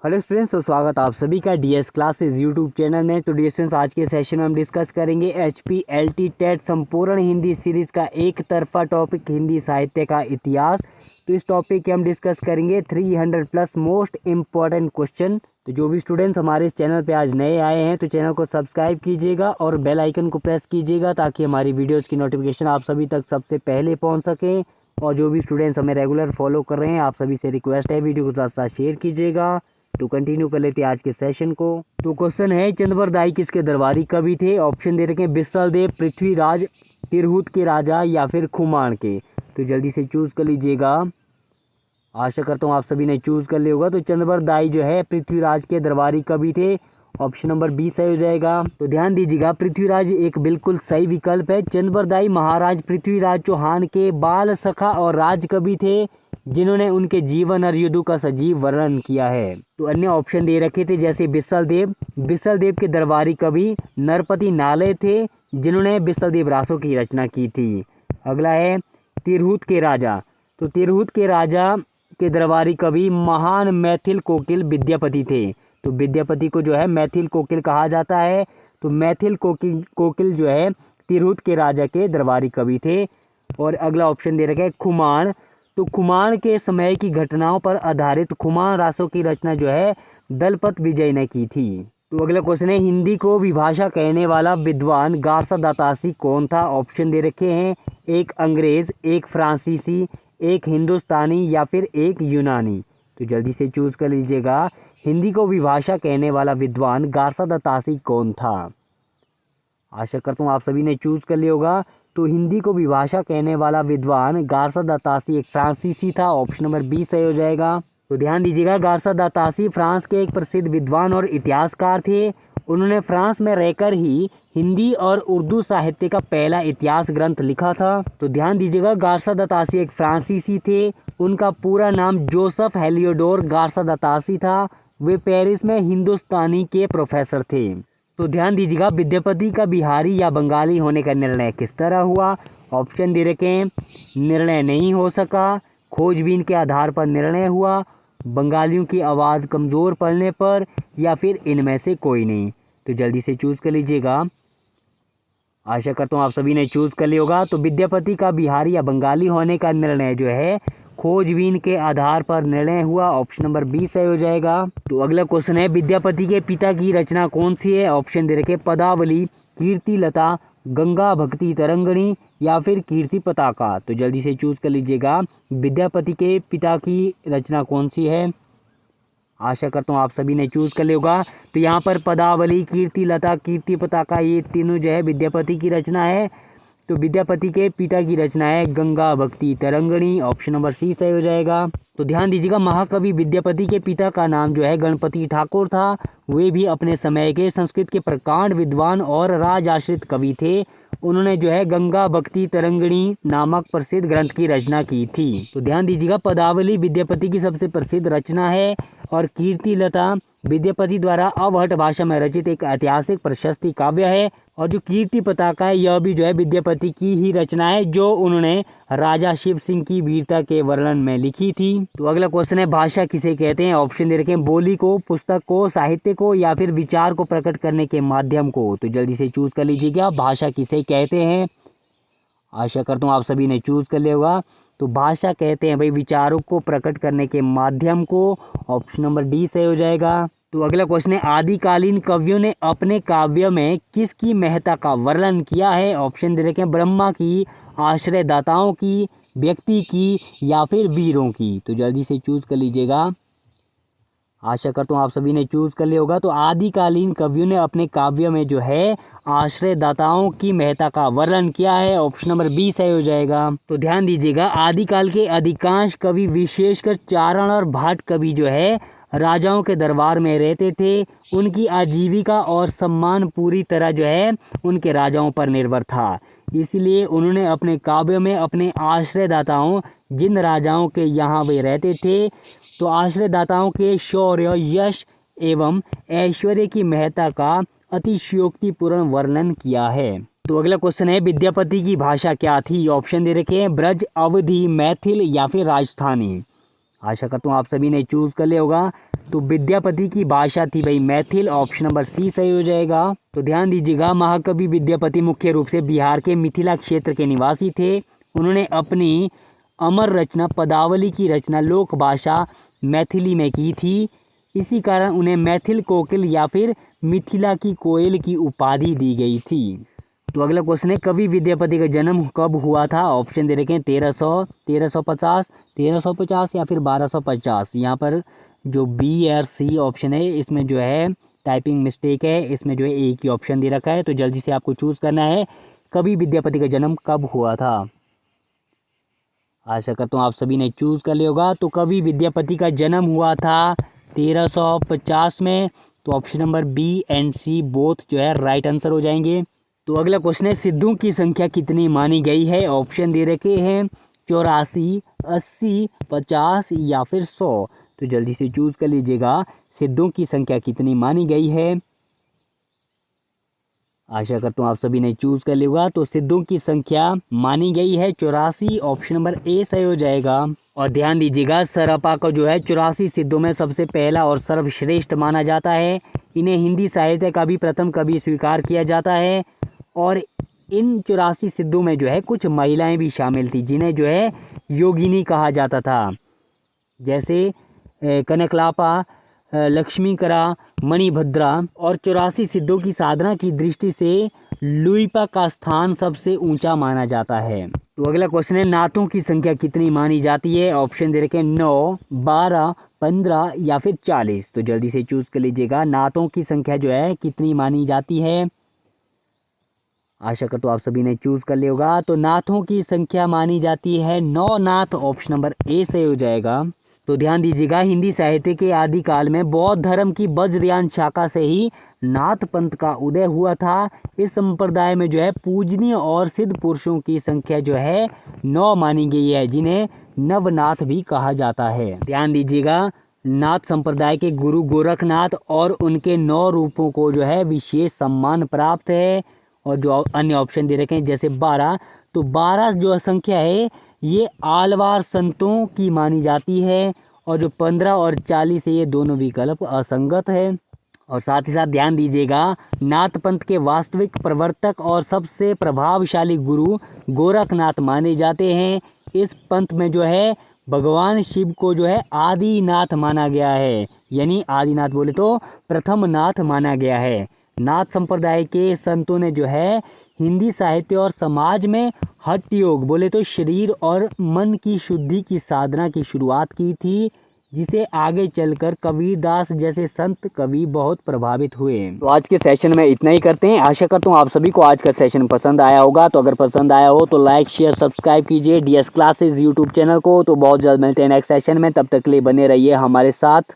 Hello students, तो स्वागत आप सभी का डीएस क्लासेस यूट्यूब चैनल में। तो डियर स्टूडेंट्स, आज के सेशन में हम डिस्कस करेंगे HPLT टेट संपूर्ण हिंदी सीरीज़ का एक तरफा टॉपिक हिंदी साहित्य का इतिहास। तो इस टॉपिक के हम डिस्कस करेंगे 300 प्लस मोस्ट इम्पॉर्टेंट क्वेश्चन। तो जो भी स्टूडेंट्स हमारे इस चैनल पे आज नए आए हैं तो चैनल को सब्सक्राइब कीजिएगा और बेल आइकन को प्रेस कीजिएगा ताकि हमारी वीडियोज़ की नोटिफिकेशन आप सभी तक सबसे पहले पहुँच सकें। और जो भी स्टूडेंट्स हमें रेगुलर फॉलो कर रहे हैं आप सभी से रिक्वेस्ट है वीडियो को साथ साथ शेयर कीजिएगा। तो कंटिन्यू कर लेते हैं आज के सेशन को। तो क्वेश्चन है, चंद्रबरदाई किसके दरबारी कवि थे? ऑप्शन दे रखे हैं बिस्सलदेव, पृथ्वीराज, तिरहुत के राजा या फिर खुमान के। तो जल्दी से चूज कर लीजिएगा। आशा करता हूँ आप सभी ने चूज कर लिया होगा। तो चंद्रबरदाई जो है पृथ्वीराज के दरबारी कवि थे। ऑप्शन नंबर 20 सही हो जाएगा। तो ध्यान दीजिएगा, पृथ्वीराज एक बिल्कुल सही विकल्प है। चंद्रबरदाई महाराज पृथ्वीराज चौहान के बाल सखा और राज कवि थे जिन्होंने उनके जीवन और युद्धों का सजीव वर्णन किया है। तो अन्य ऑप्शन दे रखे थे जैसे बिस्सलदेव के दरबारी कवि नरपति नाले थे जिन्होंने बिस्सलदेव रासों की रचना की थी। अगला है तिरहुत के राजा। तो तिरहुत के राजा के दरबारी कवि महान मैथिल कोकिल विद्यापति थे। तो विद्यापति को जो है मैथिल कोकिल कहा जाता है। तो मैथिल कोकिल जो है तिरहुत के राजा के दरबारी कवि थे। और अगला ऑप्शन दे रखा है खुमान। तो खुमान के समय की घटनाओं पर आधारित खुमान रासों की रचना जो है दलपत विजय ने की थी। तो अगला क्वेश्चन है, हिंदी को विभाषा कहने वाला विद्वान गारसा दातासी कौन था? ऑप्शन दे रखे हैं, एक अंग्रेज, एक फ्रांसीसी, एक हिंदुस्तानी या फिर एक यूनानी। तो जल्दी से चूज कर लीजिएगा। हिंदी को विभाषा कहने वाला विद्वान गारसा दातासी कौन था? आशा करता हूँ आप सभी ने चूज कर लिया होगा। तो हिंदी को विभाषा कहने वाला विद्वान गारसा दातासी एक फ्रांसीसी था। ऑप्शन नंबर 20 सही हो जाएगा। तो ध्यान दीजिएगा, गारसा दातासी फ्रांस के एक प्रसिद्ध विद्वान और इतिहासकार थे। उन्होंने फ्रांस में रहकर ही हिंदी और उर्दू साहित्य का पहला इतिहास ग्रंथ लिखा था। तो ध्यान दीजिएगा, गारसा दातासी एक फ्रांसीसी थे। उनका पूरा नाम जोसेफ हेलियोडोर गारसा दातासी था। वे पेरिस में हिंदुस्तानी के प्रोफेसर थे। तो ध्यान दीजिएगा, विद्यापति का बिहारी या बंगाली होने का निर्णय किस तरह हुआ? ऑप्शन दे रखे हैं, निर्णय नहीं हो सका, खोजबीन के आधार पर निर्णय हुआ, बंगालियों की आवाज़ कमज़ोर पड़ने पर, या फिर इनमें से कोई नहीं। तो जल्दी से चूज़ कर लीजिएगा। आशा करता हूँ आप सभी ने चूज़ कर लिया होगा। तो विद्यापति का बिहारी या बंगाली होने का निर्णय जो है खोजबीन के आधार पर निर्णय हुआ। ऑप्शन नंबर 20 सही हो जाएगा। तो अगला क्वेश्चन है, विद्यापति के पिता की रचना कौन सी है? ऑप्शन दे रखे पदावली, कीर्ति लता, गंगा भक्ति तरंगिणी या फिर कीर्ति पताका। तो जल्दी से चूज कर लीजिएगा, विद्यापति के पिता की रचना कौन सी है? आशा करता हूँ आप सभी ने चूज कर लिया होगा। तो यहाँ पर पदावली, कीर्ति लता, कीर्ति पताका ये तीनों जो है विद्यापति की रचना है। तो विद्यापति के पिता की रचना है गंगा भक्ति तरंगिणी। ऑप्शन नंबर सी सही हो जाएगा। तो ध्यान दीजिएगा, महाकवि विद्यापति के पिता का नाम जो है गणपति ठाकुर था। वे भी अपने समय के संस्कृत के प्रकांड विद्वान और राजाश्रित कवि थे। उन्होंने जो है गंगा भक्ति तरंगिणी नामक प्रसिद्ध ग्रंथ की रचना की थी। तो ध्यान दीजिएगा, पदावली विद्यापति की सबसे प्रसिद्ध रचना है और कीर्ति लता विद्यापति द्वारा अवहट भाषा में रचित एक ऐतिहासिक प्रशस्ति काव्य है। और जो कीर्ति पताका है यह भी जो है विद्यापति की ही रचना है जो उन्होंने राजा शिव सिंह की वीरता के वर्णन में लिखी थी। तो अगला क्वेश्चन है, भाषा किसे कहते हैं? ऑप्शन दे रखे हैं, बोली को, पुस्तक को, साहित्य को या फिर विचार को प्रकट करने के माध्यम को। तो जल्दी से चूज कर लीजिएगा, भाषा किसे कहते हैं? आशा करता हूँ आप सभी ने चूज कर लिया होगा। तो भाषा कहते हैं भाई विचारों को प्रकट करने के माध्यम को। ऑप्शन नंबर डी सही हो जाएगा। तो अगला क्वेश्चन है, आदिकालीन कवियों ने अपने काव्य में किसकी महत्ता का वर्णन किया है? ऑप्शन दे रखे हैं, ब्रह्मा की, आश्रयदाताओं की, व्यक्ति की या फिर वीरों की। तो जल्दी से चूज कर लीजिएगा। आशा करता हूँ आप सभी ने चूज कर लिया होगा। तो आदिकालीन कवियों ने अपने काव्य में जो है आश्रयदाताओं की महत्ता का वर्णन किया है। ऑप्शन नंबर 20 सही हो जाएगा। तो ध्यान दीजिएगा, आदिकाल के अधिकांश कवि विशेषकर चारण और भाट कवि जो है राजाओं के दरबार में रहते थे। उनकी आजीविका और सम्मान पूरी तरह जो है उनके राजाओं पर निर्भर था। इसलिए उन्होंने अपने काव्य में अपने आश्रयदाताओं, जिन राजाओं के यहाँ वे रहते थे, तो आश्रयदाताओं के शौर्य, यश एवं ऐश्वर्य की महत्ता का अतिशयोक्तिपूर्ण वर्णन किया है। तो अगला क्वेश्चन है, विद्यापति की भाषा क्या थी? ऑप्शन दे रखे हैं, ब्रज, अवधी, मैथिल या फिर राजस्थानी। आशा करता हूँ आप सभी ने चूज कर लिया होगा। तो विद्यापति की भाषा थी भाई मैथिल, ऑप्शन नंबर सी सही हो जाएगा। तो ध्यान दीजिएगा, महाकवि विद्यापति मुख्य रूप से बिहार के मिथिला क्षेत्र के निवासी थे। उन्होंने अपनी अमर रचना पदावली की रचना लोक भाषा मैथिली में की थी। इसी कारण उन्हें मैथिल कोकिल या फिर मिथिला की कोयल की उपाधि दी गई थी। तो अगला क्वेश्चन है, कवि विद्यापति का जन्म कब हुआ था? ऑप्शन दे रखे हैं 1300, 1350, 1350 या फिर 1250। यहाँ पर जो बी और सी ऑप्शन है इसमें जो है टाइपिंग मिस्टेक है, इसमें जो है एक ही ऑप्शन दे रखा है। तो जल्दी से आपको चूज करना है कवि विद्यापति का जन्म कब हुआ था। आशा करता हूँ आप सभी ने चूज कर लिया होगा। तो कवि विद्यापति का जन्म हुआ था 1350 में। तो option number B and C both जो है राइट आंसर हो जाएंगे। तो अगला क्वेश्चन है, सिद्धों की संख्या कितनी मानी गई है? ऑप्शन दे रखे हैं 84, 80, 50 या फिर 100। तो जल्दी से चूज कर लीजिएगा सिद्धों की संख्या कितनी मानी गई है। आशा करता हूँ आप सभी ने चूज कर लिया होगा। तो सिद्धों की संख्या मानी गई है 84, ऑप्शन नंबर ए सही हो जाएगा। और ध्यान दीजिएगा, सरपा को जो है 84 सिद्धों में सबसे पहला और सर्वश्रेष्ठ माना जाता है। इन्हें हिंदी साहित्य का भी प्रथम कवि स्वीकार किया जाता है। और इन 84 सिद्धों में जो है कुछ महिलाएं भी शामिल थी जिन्हें जो है योगिनी कहा जाता था, जैसे कनकलापा, लक्ष्मीकरा, मणिभद्रा। और 84 सिद्धों की साधना की दृष्टि से लुइपा का स्थान सबसे ऊंचा माना जाता है। तो अगला क्वेश्चन है, नाथों की संख्या कितनी मानी जाती है? ऑप्शन दे रखे हैं 9, 12, 15 या फिर 40। तो जल्दी से चूज कर लीजिएगा नाथों की संख्या जो है कितनी मानी जाती है। आशा करता हूँ आप सभी ने चूज कर लिया होगा। तो नाथों की संख्या मानी जाती है 9 नाथ, ऑप्शन नंबर ए से हो जाएगा। तो ध्यान दीजिएगा, हिंदी साहित्य के आदिकाल में बौद्ध धर्म की वज्रयान शाखा से ही नाथ पंथ का उदय हुआ था। इस संप्रदाय में जो है पूजनीय और सिद्ध पुरुषों की संख्या जो है 9 मानी गई है, जिन्हें नवनाथ भी कहा जाता है। ध्यान दीजिएगा, नाथ संप्रदाय के गुरु गोरखनाथ और उनके 9 रूपों को जो है विशेष सम्मान प्राप्त है। और जो अन्य ऑप्शन दे रखे हैं जैसे 12, तो 12 जो संख्या है ये आलवार संतों की मानी जाती है। और जो 15 और 40 है ये दोनों विकल्प असंगत है। और साथ ही साथ ध्यान दीजिएगा, नाथ पंथ के वास्तविक प्रवर्तक और सबसे प्रभावशाली गुरु गोरखनाथ माने जाते हैं। इस पंथ में जो है भगवान शिव को जो है आदिनाथ माना गया है, यानी आदिनाथ बोले तो प्रथम नाथ माना गया है। नाथ संप्रदाय के संतों ने जो है हिंदी साहित्य और समाज में हठ योग बोले तो शरीर और मन की शुद्धि की साधना की शुरुआत की थी, जिसे आगे चलकर कबीरदास जैसे संत कवि बहुत प्रभावित हुए। तो आज के सेशन में इतना ही करते हैं। आशा करता हूँ आप सभी को आज का सेशन पसंद आया होगा। तो अगर पसंद आया हो तो लाइक शेयर सब्सक्राइब कीजिए DS क्लासेस यूट्यूब चैनल को। तो बहुत जल्द मिलते हैं नेक्स्ट सेशन में, तब तक के लिए बने रहिए हमारे साथ।